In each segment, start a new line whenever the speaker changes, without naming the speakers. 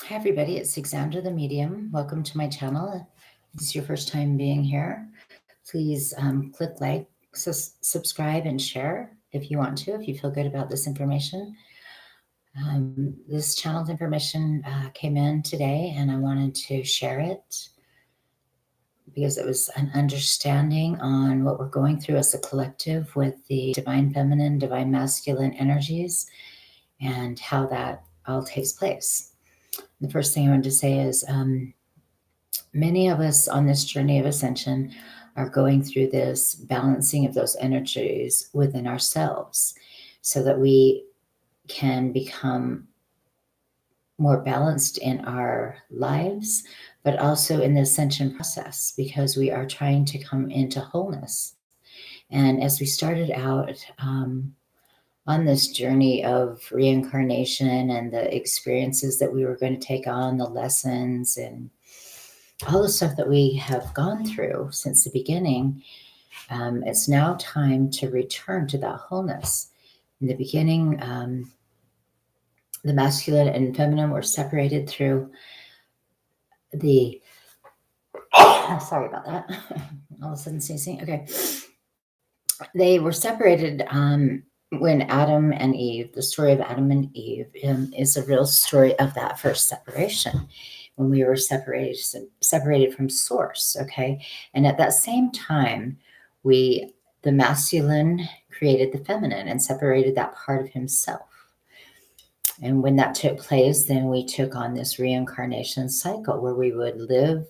Hi, everybody. It's Xandra the Medium. Welcome to my channel. If this is your first time being here, please click like, subscribe, and share if you want to, if you feel good about this information. This channel's information came in today, and I wanted to share it because it was an understanding on what we're going through as a collective with the divine feminine, divine masculine energies, and how that all takes place. The first thing I wanted to say is many of us on this journey of ascension are going through this balancing of those energies within ourselves so that we can become more balanced in our lives, but also in the ascension process because we are trying to come into wholeness. And as we started out on this journey of reincarnation and the experiences that we were going to take on, the lessons and all the stuff that we have gone through since the beginning, it's now time to return to that wholeness. In the beginning, the masculine and feminine were separated through the. Sorry about that. All of a sudden sneezing. Okay. They were separated when Adam and Eve, the story of Adam and Eve, is a real story of that first separation when we were separated from source. Okay. And at that same time, the masculine created the feminine and separated that part of himself. And when that took place, then we took on this reincarnation cycle where we would live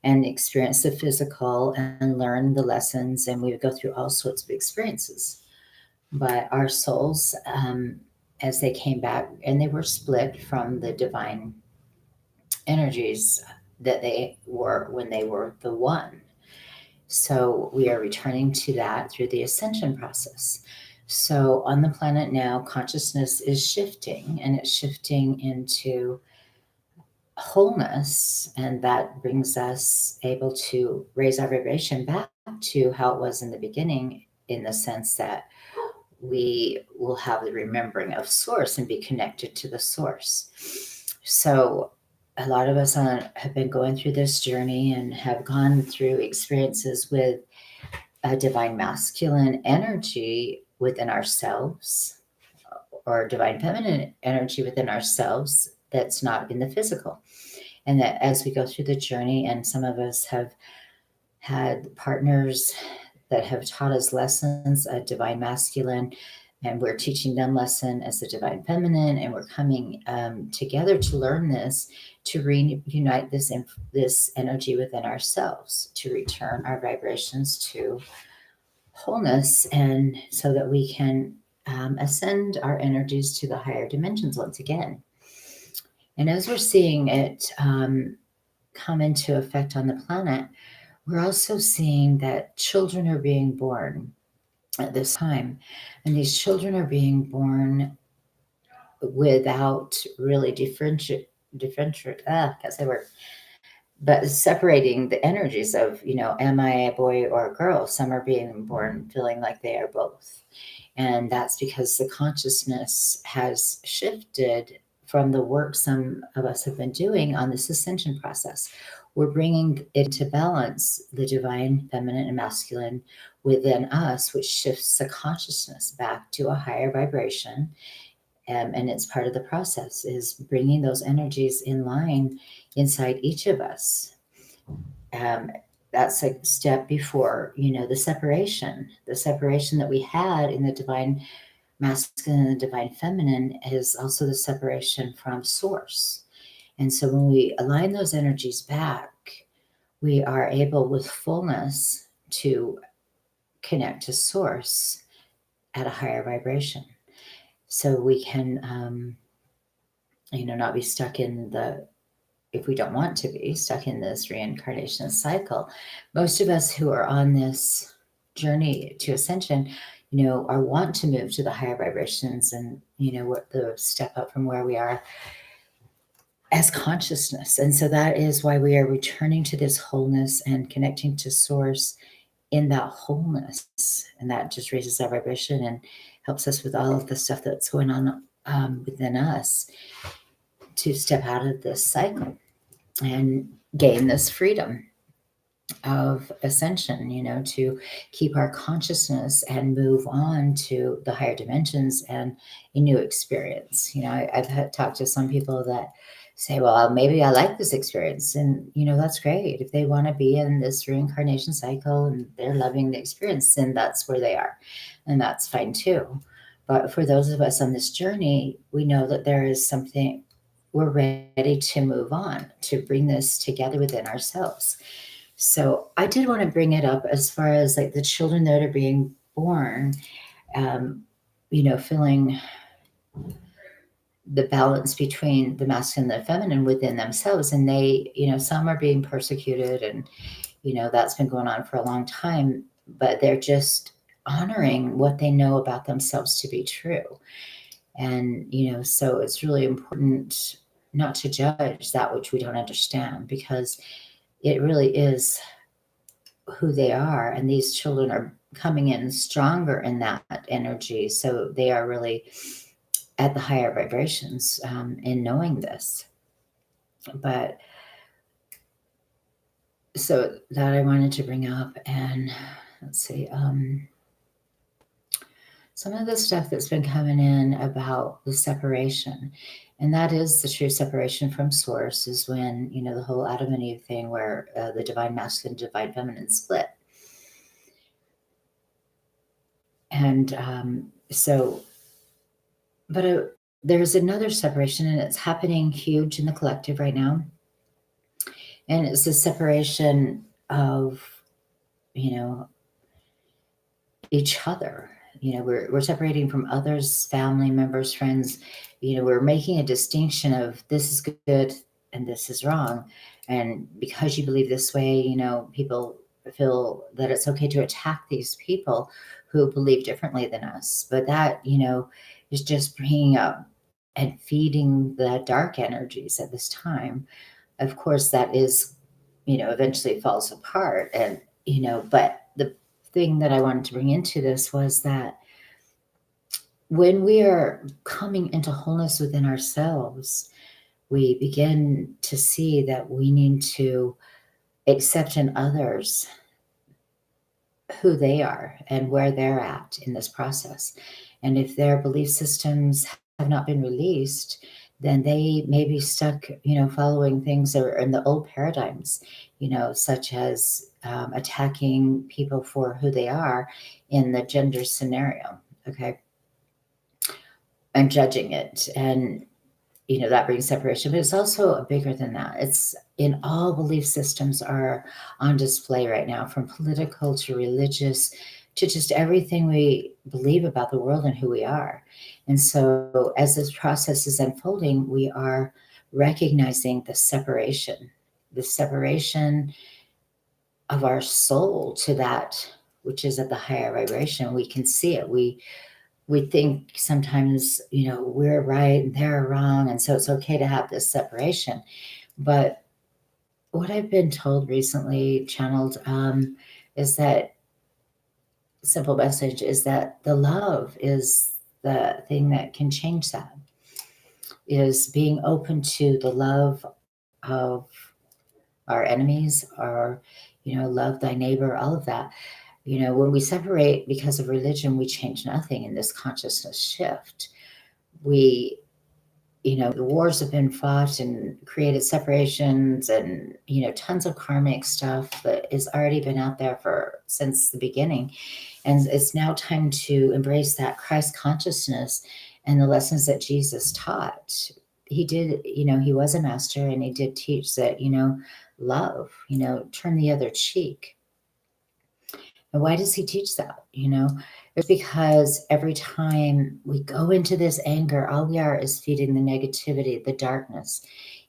and experience the physical and learn the lessons, and we would go through all sorts of experiences. But our souls, as they came back, and they were split from the divine energies that they were when they were the one. So we are returning to that through the ascension process. So on the planet now, consciousness is shifting, and it's shifting into wholeness, and that brings us able to raise our vibration back to how it was in the beginning, in the sense that we will have the remembering of source and be connected to the source. So a lot of us have been going through this journey and have gone through experiences with a divine masculine energy within ourselves, or divine feminine energy within ourselves that's not in the physical. And that as we go through the journey, and some of us have had partners that have taught us lessons, a divine masculine, and we're teaching them lesson as the divine feminine, and we're coming together to learn this, to reunite this energy within ourselves, to return our vibrations to wholeness, and so that we can ascend our energies to the higher dimensions once again. And as we're seeing it come into effect on the planet, we're also seeing that children are being born at this time. And these children are being born without really can't say word, but separating the energies of, am I a boy or a girl? Some are being born feeling like they are both. And that's because the consciousness has shifted from the work some of us have been doing on this ascension process. We're bringing into balance the divine feminine and masculine within us, which shifts the consciousness back to a higher vibration. And it's part of the process, is bringing those energies in line inside each of us. That's a step before, the separation that we had in the divine masculine and the divine feminine is also the separation from source. And so when we align those energies back, we are able with fullness to connect to source at a higher vibration. So we can, not be stuck in if we don't want to be stuck in this reincarnation cycle. Most of us who are on this journey to ascension, are want to move to the higher vibrations, and, what the step up from where we are as consciousness. And so that is why we are returning to this wholeness and connecting to source in that wholeness. And that just raises our vibration and helps us with all of the stuff that's going on within us. to step out of this cycle and gain this freedom of ascension, to keep our consciousness and move on to the higher dimensions and a new experience. I've talked to some people that say, well, maybe I like this experience. And, that's great. If they want to be in this reincarnation cycle and they're loving the experience, then that's where they are. And that's fine too. But for those of us on this journey, we know that there is something, we're ready to move on, to bring this together within ourselves. So I did want to bring it up as far as like the children that are being born, feeling the balance between the masculine and the feminine within themselves. And they, some are being persecuted and, that's been going on for a long time, but they're just honoring what they know about themselves to be true. And, so it's really important not to judge that which we don't understand, because it really is who they are. And these children are coming in stronger in that energy. So they are really at the higher vibrations in knowing this. But so that I wanted to bring up, and let's see, some of the stuff that's been coming in about the separation. And that is the true separation from source, is when, the whole Adam and Eve thing where the divine masculine, divine feminine split. And there's another separation, and it's happening huge in the collective right now. And it's the separation of, each other. We're separating from others, family members, friends. We're making a distinction of this is good and this is wrong. And because you believe this way, people feel that it's okay to attack these people who believe differently than us. But that, is just bringing up and feeding the dark energies at this time. Of course, that is, eventually falls apart. And, but the thing that I wanted to bring into this was that when we are coming into wholeness within ourselves, we begin to see that we need to accept in others who they are and where they're at in this process. And if their belief systems have not been released, then they may be stuck, following things that are in the old paradigms, such as attacking people for who they are in the gender scenario, okay? And judging it. And, that brings separation, but it's also bigger than that. It's in all belief systems are on display right now, from political to religious to just everything we believe about the world and who we are. And so as this process is unfolding, we are recognizing the separation of our soul to that which is at the higher vibration. We can see it. We think sometimes, we're right and they're wrong. And so it's okay to have this separation. But what I've been told recently, channeled, is that simple message is that the love is the thing that can change that, is being open to the love of our enemies, or, love thy neighbor, all of that. When we separate because of religion, we change nothing in this consciousness shift. The wars have been fought and created separations and, tons of karmic stuff that has already been out there since the beginning. And it's now time to embrace that Christ consciousness and the lessons that Jesus taught. He did, he was a master, and he did teach that, love, turn the other cheek. And why does he teach that? It's because every time we go into this anger, all we are is feeding the negativity, the darkness.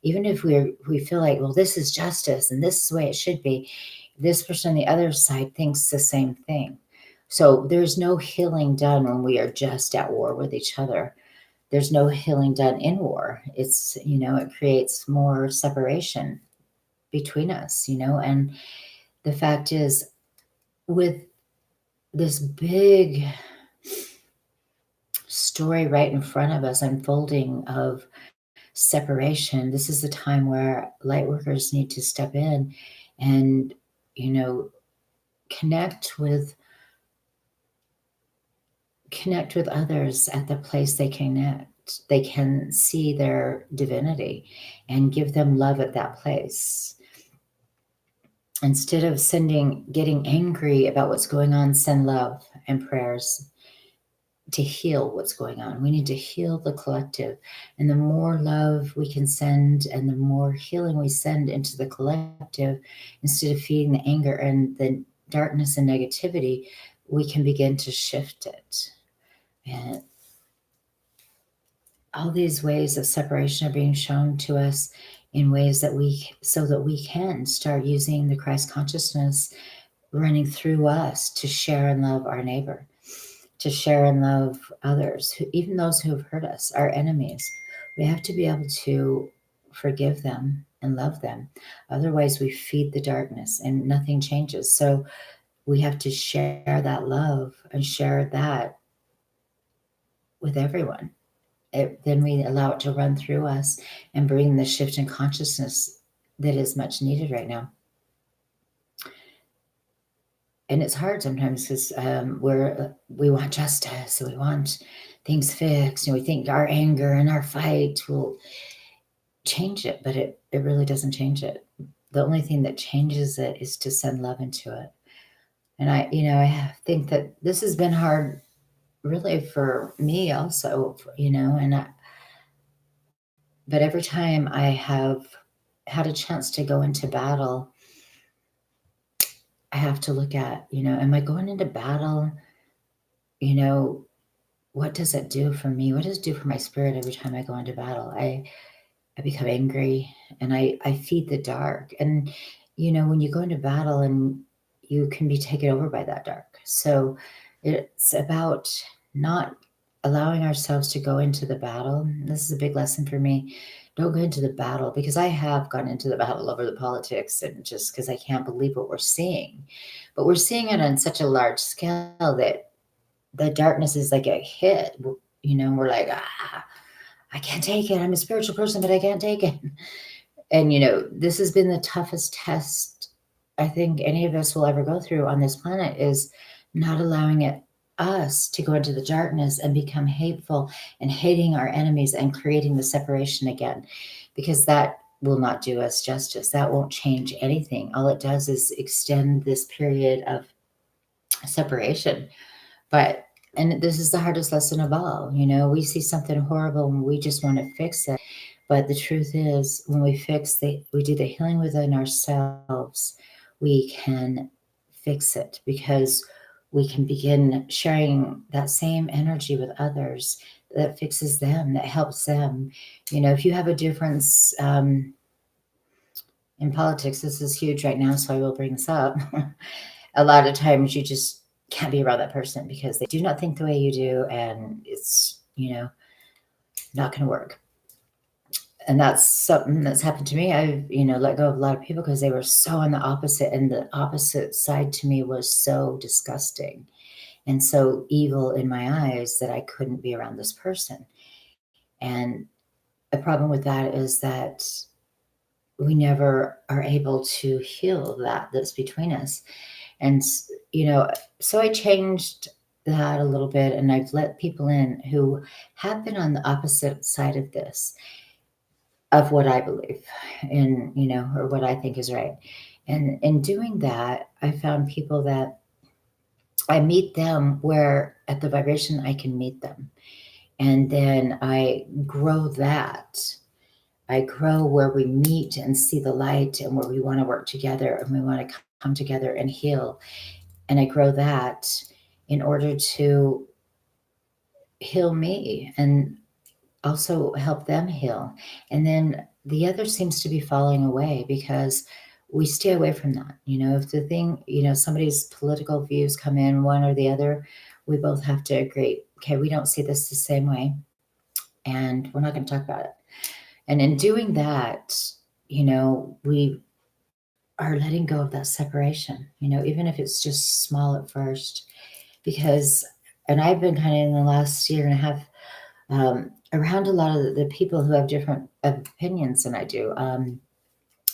Even if we feel like, well, this is justice and this is the way it should be, this person on the other side thinks the same thing. So there's no healing done when we are just at war with each other. There's no healing done in war. It's, it creates more separation between us, and the fact is, with this big story right in front of us unfolding of separation, this is the time where light workers need to step in and, you know, connect with others at the place they connect. They can see their divinity and give them love at that place. Instead of getting angry about what's going on, send love and prayers to heal what's going on. We need to heal the collective. And the more love we can send and the more healing we send into the collective, instead of feeding the anger and the darkness and negativity, we can begin to shift it. And all these ways of separation are being shown to us in ways so that we can start using the Christ consciousness running through us to share and love our neighbor, to share and love others, even those who have hurt us, our enemies. We have to be able to forgive them and love them. Otherwise, we feed the darkness and nothing changes. So we have to share that love and share that with everyone. Then we allow it to run through us and bring the shift in consciousness that is much needed right now. And it's hard sometimes because we want justice, we want things fixed, and we think our anger and our fight will change it, but it really doesn't change it. The only thing that changes it is to send love into it. And I think that this has been hard really for me also, but every time I have had a chance to go into battle, I have to look at, am I going into battle? What does it do for me? What does it do for my spirit every time I go into battle? I become angry and I feed the dark. And, when you go into battle and you can be taken over by that dark. So it's about not allowing ourselves to go into the battle. This is a big lesson for me. Don't go into the battle, because I have gone into the battle over the politics, and just because I can't believe what we're seeing. But we're seeing it on such a large scale that the darkness is like a hit, we're like, I can't take it. I'm a spiritual person, but I can't take it. And, this has been the toughest test I think any of us will ever go through on this planet, is not allowing us to go into the darkness and become hateful and hating our enemies and creating the separation again, because that will not do us justice. That won't change anything. All it does is extend this period of separation. And this is the hardest lesson of all. We see something horrible and we just want to fix it. But the truth is, when we we do the healing within ourselves, we can fix it, because we can begin sharing that same energy with others that fixes them, that helps them. If you have a difference in politics, this is huge right now, so I will bring this up. A lot of times you just can't be around that person because they do not think the way you do, and it's, not going to work. And that's something that's happened to me. I've, let go of a lot of people because they were so on the opposite, and the opposite side to me was so disgusting and so evil in my eyes that I couldn't be around this person. And the problem with that is that we never are able to heal that's between us. And, so I changed that a little bit, and I've let people in who have been on the opposite side of this, of what I believe in, or what I think is right. And in doing that, I found people that I meet them where at the vibration I can meet them. And then I grow that. I grow where we meet and see the light, and where we want to work together and we want to come together and heal. And I grow that in order to heal me and also help them heal. And then the other seems to be falling away because we stay away from that. If the thing, somebody's political views come in, one or the other, we both have to agree, okay, we don't see this the same way, and we're not going to talk about it. And in doing that, we are letting go of that separation, even if it's just small at first. And I've been kind of in the last year and a half around a lot of the people who have different opinions than I do,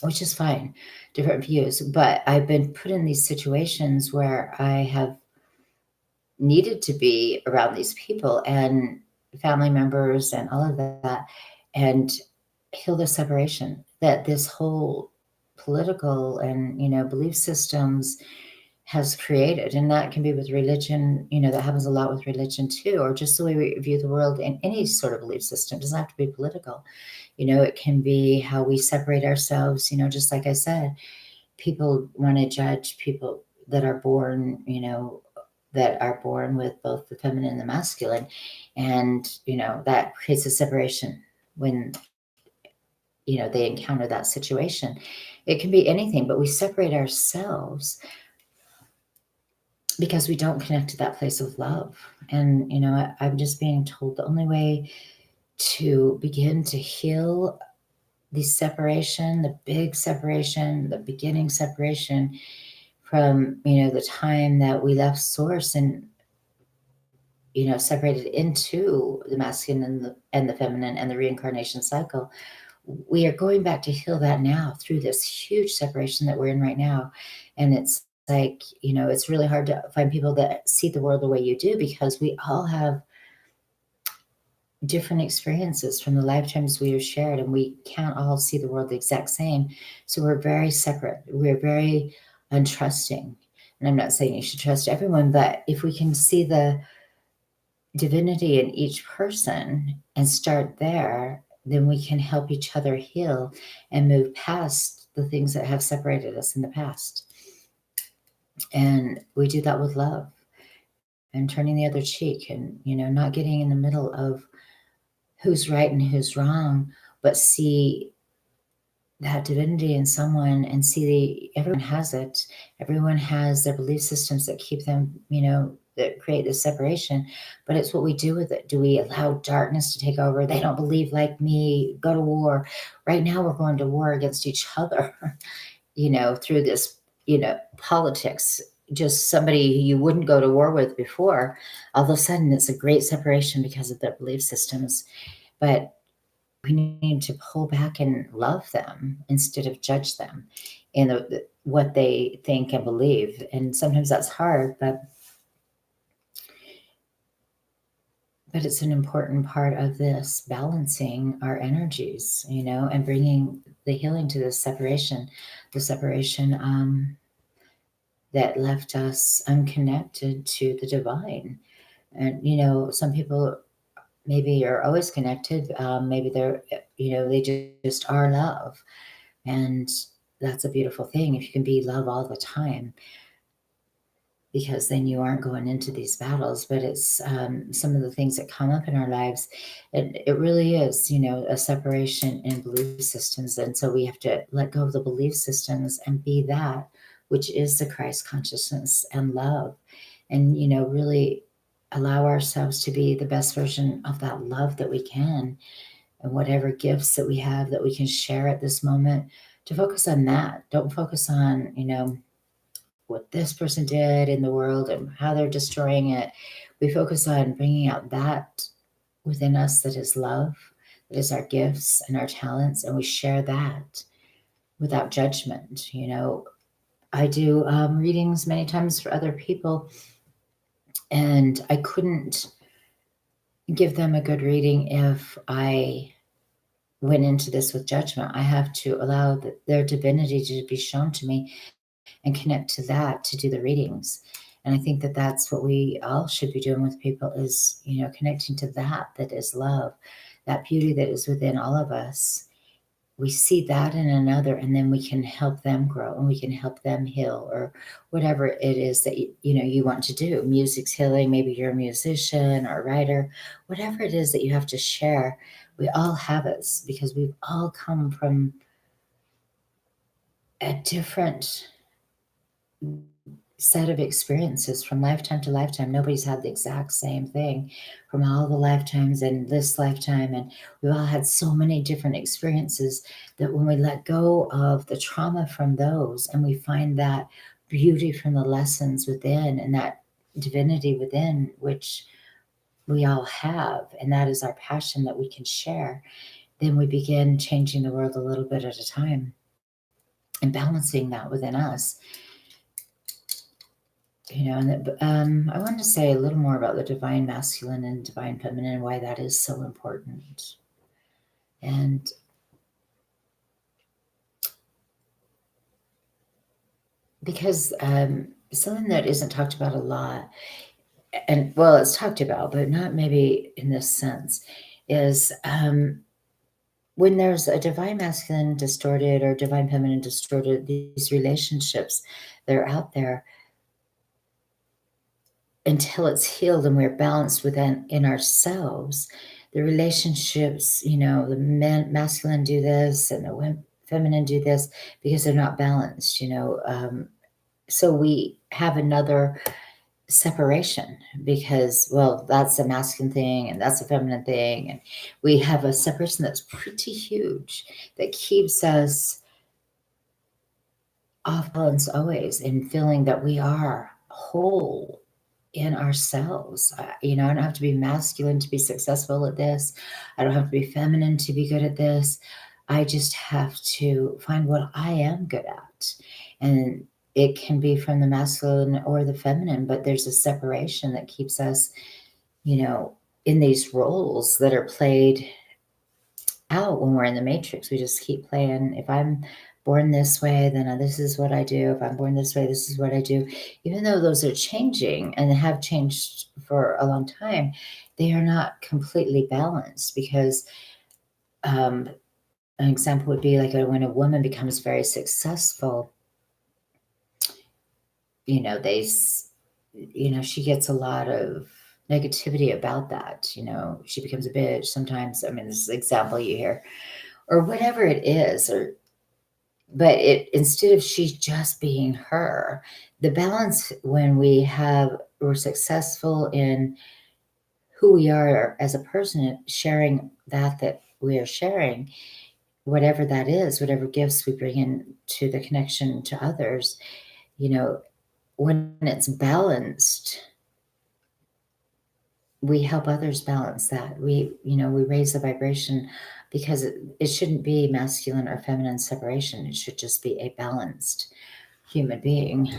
which is fine, different views. But I've been put in these situations where I have needed to be around these people and family members and all of that, and heal the separation that this whole political and belief systems has created. And that can be with religion, that happens a lot with religion too, or just the way we view the world in any sort of belief system. It doesn't have to be political. It can be how we separate ourselves, just like I said, people want to judge people that are born, with both the feminine and the masculine. And, that creates a separation when, they encounter that situation. It can be anything, but we separate ourselves because we don't connect to that place of love. And, I'm just being told the only way to begin to heal the separation, the big separation, the beginning separation from, the time that we left source and, separated into the masculine and the feminine and the reincarnation cycle. We are going back to heal that now through this huge separation that we're in right now. And it's like, it's really hard to find people that see the world the way you do, because we all have different experiences from the lifetimes we have shared, and we can't all see the world the exact same. So we're very separate. We're very untrusting. And I'm not saying you should trust everyone, but if we can see the divinity in each person and start there, then we can help each other heal and move past the things that have separated us in the past. And we do that with love and turning the other cheek, and, not getting in the middle of who's right and who's wrong, but see that divinity in someone and see everyone has it. Everyone has their belief systems that keep them, that create this separation. But it's what we do with it. Do we allow darkness to take over? They don't believe like me, go to war. Right now we're going to war against each other, through this, politics. Just somebody you wouldn't go to war with before, all of a sudden it's a great separation because of their belief systems. But we need to pull back and love them instead of judge them in what they think and believe. And sometimes that's hard, but it's an important part of this balancing our energies, and bringing the healing to this separation, the separation that left us unconnected to the divine. And, some people maybe are always connected. Maybe they're, they just are love. And that's a beautiful thing if you can be love all the time, because then you aren't going into these battles. But it's some of the things that come up in our lives. It really is, a separation in belief systems. And so we have to let go of the belief systems and be that which is the Christ consciousness and love. And, really allow ourselves to be the best version of that love that we can, and whatever gifts that we have that we can share at this moment, to focus on that. Don't focus on, what this person did in the world and how they're destroying it. We focus on bringing out that within us that is love, that is our gifts and our talents, and we share that without judgment. I do readings many times for other people, and I couldn't give them a good reading if I went into this with judgment. I have to allow their divinity to be shown to me and connect to that to do the readings. And I think that that's what we all should be doing with people is, connecting to that is love, that beauty that is within all of us. We see that in another, and then we can help them grow and we can help them heal, or whatever it is that you want to do. Music's healing. Maybe you're a musician or a writer, whatever it is that you have to share. We all have it because we've all come from a different set of experiences from lifetime to lifetime. Nobody's had the exact same thing from all the lifetimes and this lifetime. And we've all had so many different experiences that when we let go of the trauma from those and we find that beauty from the lessons within and that divinity within, which we all have, and that is our passion that we can share, then we begin changing the world a little bit at a time and balancing that within us. And I wanted to say a little more about the divine masculine and divine feminine and why that is so important. And because something that isn't talked about a lot, and well, it's talked about, but not maybe in this sense, is when there's a divine masculine distorted or divine feminine distorted, these relationships that are out there, until it's healed and we're balanced within in ourselves, the relationships, the masculine do this and the feminine do this because they're not balanced. So we have another separation because, well, that's a masculine thing and that's a feminine thing, and we have a separation that's pretty huge that keeps us off balance always, in feeling that we are whole in ourselves. I don't have to be masculine to be successful at this. I don't have to be feminine to be good at this. I just have to find what I am good at. And it can be from the masculine or the feminine, but there's a separation that keeps us, in these roles that are played out when we're in the matrix. We just keep playing. If I'm born this way, then this is what I do. If I'm born this way, this is what I do. Even though those are changing and have changed for a long time, they are not completely balanced because an example would be like when a woman becomes very successful, they, she gets a lot of negativity about that. She becomes a bitch sometimes. I mean, this is an example you hear, or whatever it is, but instead of she's just being her, the balance when we're successful in who we are as a person, sharing that we are sharing, whatever that is, whatever gifts we bring in to the connection to others, when it's balanced, we help others balance that. We raise the vibration, because it shouldn't be masculine or feminine separation. It should just be a balanced human being,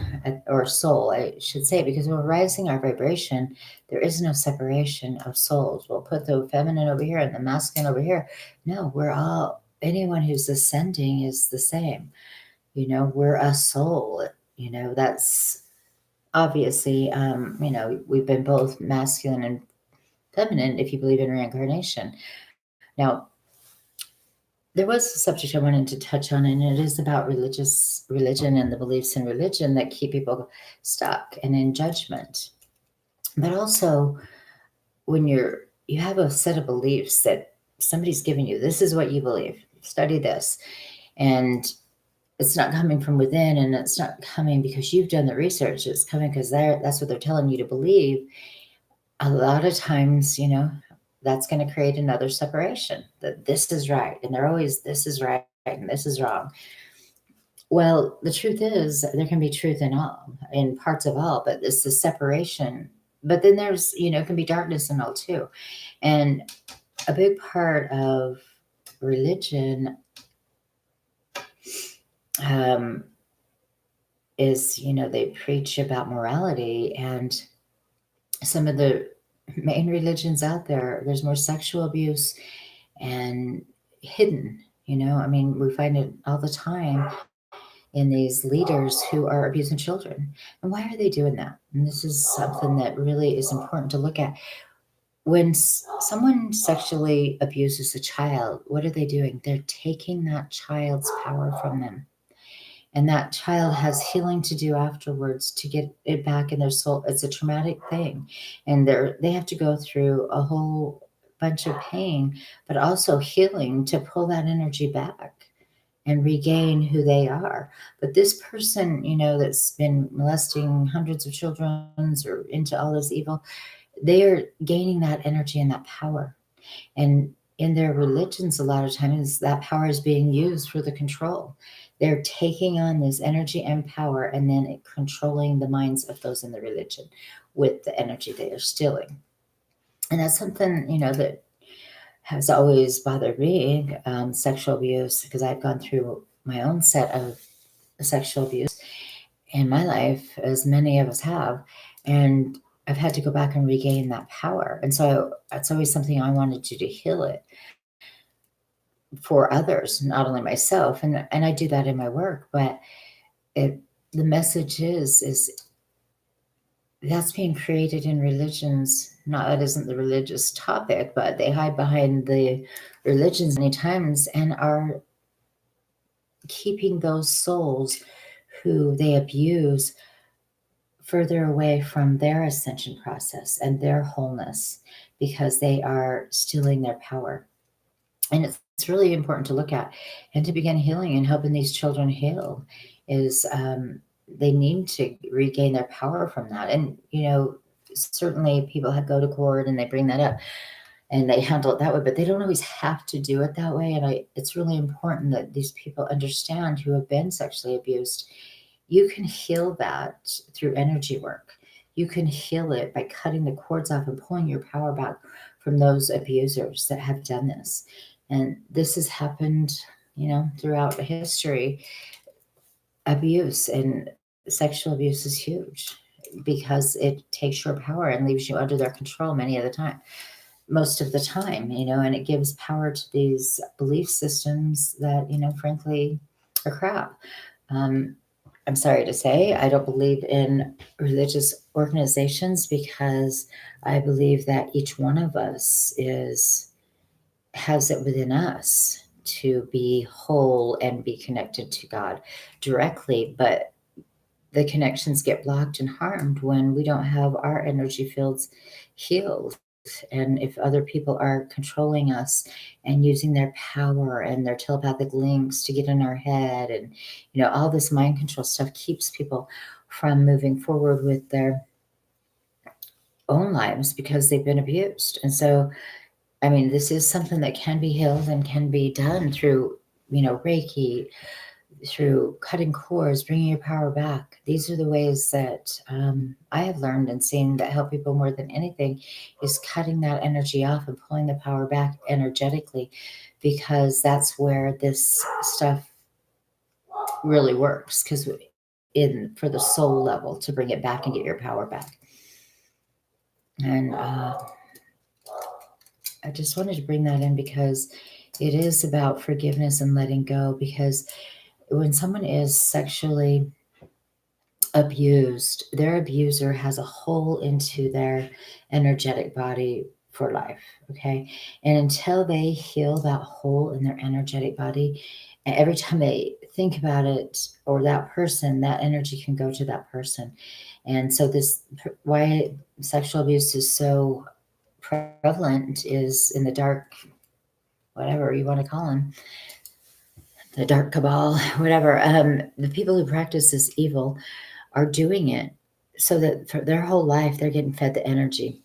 or soul, I should say, because when we're rising our vibration, there is no separation of souls. We'll put the feminine over here and the masculine over here. No, anyone who's ascending is the same. We're a soul. That's obviously, we've been both masculine and feminine if you believe in reincarnation. Now, there was a subject I wanted to touch on, and it is about religion and the beliefs in religion that keep people stuck and in judgment. But also, when you have a set of beliefs that somebody's given you, this is what you believe, study this, and it's not coming from within, and it's not coming because you've done the research. It's coming because that's what they're telling you to believe. A lot of times, that's going to create another separation, that this is right. And they're always, this is right and this is wrong. Well, the truth is there can be truth in parts of all, but it's the separation. But then there's, can be darkness in all too. And a big part of religion is, they preach about morality, and some of the main religions out there's more sexual abuse and hidden. I mean, we find it all the time in these leaders who are abusing children. And why are they doing that? And this is something that really is important to look at. When someone sexually abuses a child, what are they doing? They're taking that child's power from them. And that child has healing to do afterwards to get it back in their soul. It's a traumatic thing. And they have to go through a whole bunch of pain, but also healing to pull that energy back and regain who they are. But this person, that's been molesting hundreds of children or into all this evil, they are gaining that energy and that power. And in their religions, a lot of times that power is being used for the control. They're taking on this energy and power and then controlling the minds of those in the religion with the energy they are stealing. And that's something, that has always bothered me, sexual abuse, because I've gone through my own set of sexual abuse in my life, as many of us have. And I've had to go back and regain that power. And so it's always something I wanted to heal it for others, not only myself. And I do that in my work, but it, the message is that's being created in religions. Not that isn't the religious topic, but they hide behind the religions many times and are keeping those souls who they abuse further away from their ascension process and their wholeness, because they are stealing their power. And it's really important to look at and to begin healing and helping these children heal is they need to regain their power from that. And, certainly people go to court and they bring that up and they handle it that way, but they don't always have to do it that way. And it's really important that these people understand, who have been sexually abused, you can heal that through energy work. You can heal it by cutting the cords off and pulling your power back from those abusers that have done this. And this has happened, throughout history. Abuse and sexual abuse is huge because it takes your power and leaves you under their control most of the time, and it gives power to these belief systems that, frankly, are crap. Um, I'm sorry to say, I don't believe in religious organizations, because I believe that each one of us has it within us to be whole and be connected to God directly, but the connections get blocked and harmed when we don't have our energy fields healed. And if other people are controlling us and using their power and their telepathic links to get in our head, and all this mind control stuff keeps people from moving forward with their own lives because they've been abused. And so, I mean, this is something that can be healed and can be done through, Reiki, through cutting cords, bringing your power back. These are the ways that I have learned and seen that help people more than anything, is cutting that energy off and pulling the power back energetically, because that's where this stuff really works. Because for the soul level, to bring it back and get your power back. And I just wanted to bring that in because it is about forgiveness and letting go. Because when someone is sexually abused, their abuser has a hole into their energetic body for life. Okay. And until they heal that hole in their energetic body, every time they think about it or that person, that energy can go to that person. And so why sexual abuse is so prevalent is in the dark, whatever you want to call them, the dark cabal, whatever. The people who practice this evil are doing it so that for their whole life they're getting fed the energy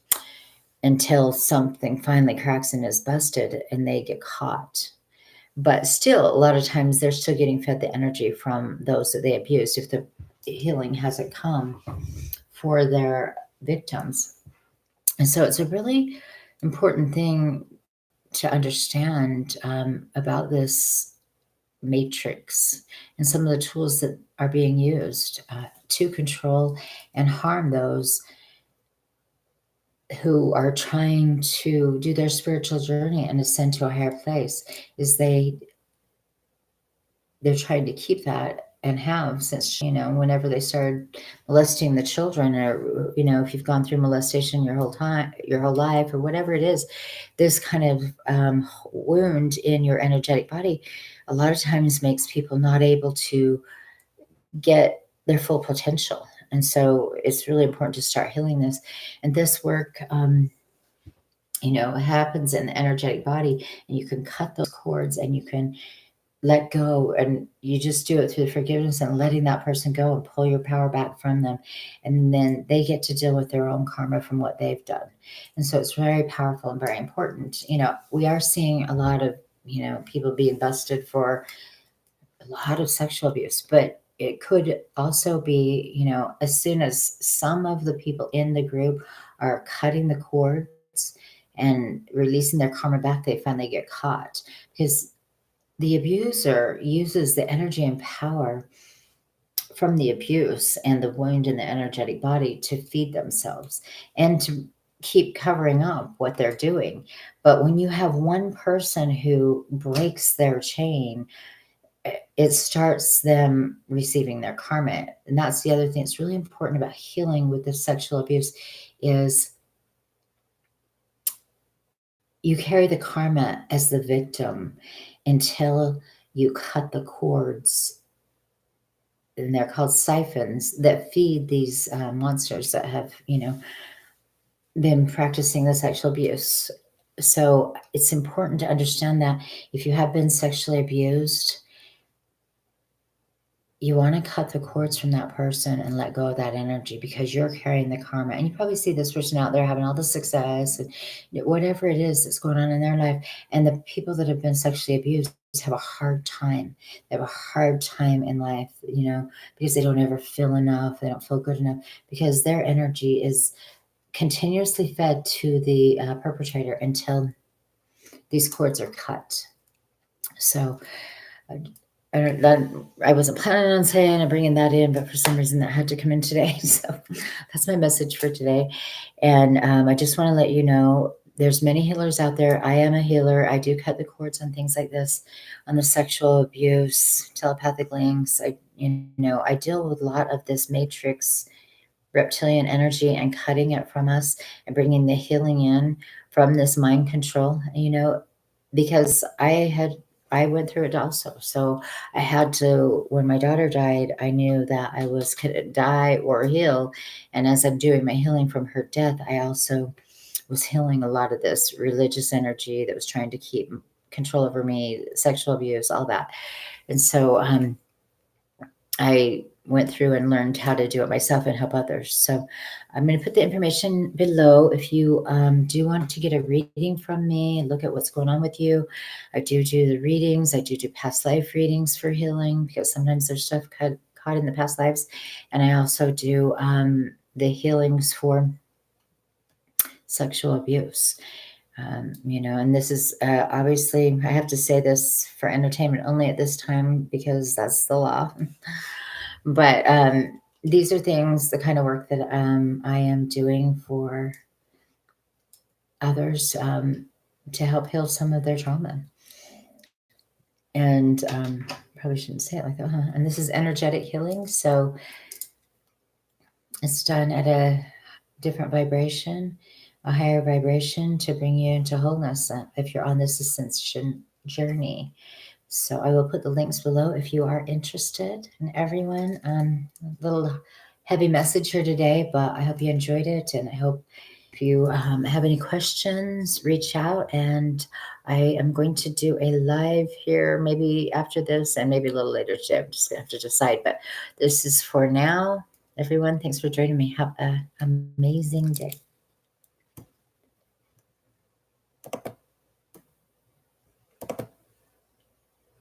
until something finally cracks and is busted and they get caught. But still, a lot of times they're still getting fed the energy from those that they abused if the healing hasn't come for their victims. And so it's a really important thing to understand about this matrix and some of the tools that are being used to control and harm those who are trying to do their spiritual journey and ascend to a higher place. Is they're trying to keep that, and have since, whenever they started molesting the children, or if you've gone through molestation your whole life, or whatever it is, this kind of wound in your energetic body a lot of times makes people not able to get their full potential. And so it's really important to start healing this. And this work, happens in the energetic body, and you can cut those cords and you can let go, and you just do it through the forgiveness and letting that person go and pull your power back from them. And then they get to deal with their own karma from what they've done. And so it's very powerful and very important. We are seeing a lot of, people being busted for a lot of sexual abuse, but it could also be, as soon as some of the people in the group are cutting the cords and releasing their karma back, they finally get caught, because the abuser uses the energy and power from the abuse and the wound in the energetic body to feed themselves and to keep covering up what they're doing. But when you have one person who breaks their chain, it starts them receiving their karma. And that's the other thing that's really important about healing with the sexual abuse is you carry the karma as the victim until you cut the cords, and they're called siphons, that feed these monsters that have, been practicing the sexual abuse. So it's important to understand that if you have been sexually abused, you want to cut the cords from that person and let go of that energy, because you're carrying the karma. And you probably see this person out there having all the success and whatever it is that's going on in their life. And the people that have been sexually abused have a hard time. They have a hard time in life, because they don't ever feel enough. They don't feel good enough, because their energy is continuously fed to the perpetrator until these cords are cut. So I wasn't planning on saying and bringing that in, but for some reason that had to come in today. So that's my message for today. And I just want to let you know, there's many healers out there. I am a healer. I do cut the cords on things like this, on the sexual abuse, telepathic links. I deal with a lot of this matrix reptilian energy and cutting it from us and bringing the healing in from this mind control, because I went through it also. So I had to, when my daughter died, I knew that I was going to die or heal. And as I'm doing my healing from her death, I also was healing a lot of this religious energy that was trying to keep control over me, sexual abuse, all that. And so I went through and learned how to do it myself and help others. So I'm going to put the information below. If you do want to get a reading from me, look at what's going on with you. I do the readings. I do past life readings for healing, because sometimes there's stuff caught in the past lives. And I also do the healings for sexual abuse. And this is obviously, I have to say this for entertainment only at this time, because that's the law. But these are things, the kind of work that I am doing for others to help heal some of their trauma. And probably shouldn't say it like that, huh? And this is energetic healing. So it's done at a different vibration, a higher vibration, to bring you into wholeness if you're on this ascension journey. So I will put the links below if you are interested. And everyone, a little heavy message here today, but I hope you enjoyed it. And I hope if you have any questions, reach out. And I am going to do a live here maybe after this and maybe a little later today. I'm just going to have to decide. But this is for now. Everyone, thanks for joining me. Have an amazing day.